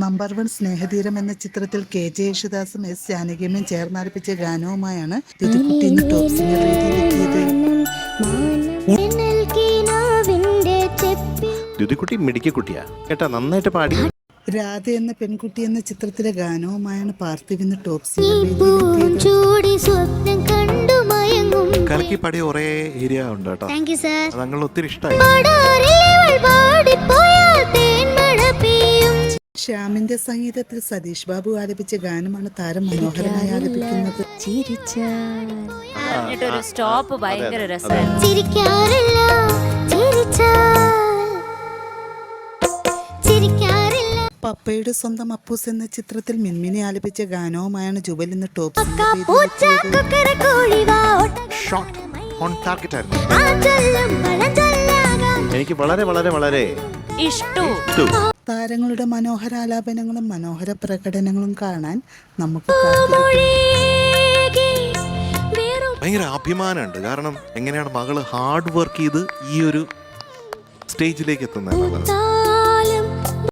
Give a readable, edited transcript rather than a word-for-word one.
Number 1 സ്നേഹതീരം എന്ന ചിത്രത്തിൽ KJ യേശുദാസും S ജാനകിയമ്മയും ചേർന്നാലപിച്ച ഗാനവുമായാണ് ദ്യുതികുട്ടി ഇന്ന് ടോപ്പ് സിംഗർ വേദിയിലെത്തിയത്. ദ്യുതികുട്ടി മിടുക്കിയ കുട്ടിയാ കേട്ടാ, നന്നായിട്ട് പാടി. രാധ എന്ന പെൺകുട്ടി എന്ന ചിത്രത്തിലെ ഗാനവുമായാണ് പാർത്ഥിവ് ഇന്ന് ടോപ്പ് സിംഗർ വേദിയിലെത്തിയത്. കലക്കി പാടിയ ഒരേ ഏരിയ ഉണ്ട് കേട്ടോ, അതങ്ങൾ ഒത്തിരി ഇഷ്ടമായി. ശ്യാമിന്റെ സംഗീതത്തിൽ സതീഷ് ബാബു ആലപിച്ച ഗാനമാണ് താരം മനോഹരമായി ആലപിക്കുന്നത്. സ്റ്റോപ്പ് ഭയങ്കര രസമാണ്. പപ്പയുടെ സ്വന്തം അപ്പൂസ് എന്ന ചിത്രത്തിൽ മിൻമിനി ആലപിച്ച ഗാനവുമായാണ് ജുവൽ ഇന്ന് ടോപ്പ് സിംഗർ എനിക്ക് വളരെ വളരെ വളരെ ഇഷ്ടം. താരങ്ങളുടെ മനോഹര ആലാപനങ്ങളും മനോഹര പ്രകടനങ്ങളും കാണാൻ നമുക്ക് ഭയങ്കര അഭിമാനമുണ്ട്. കാരണം എങ്ങനെയാണ് മകള് ഹാർഡ് വർക്ക് ചെയ്ത് ഈ ഒരു സ്റ്റേജിലേക്ക് എത്തുന്നത്.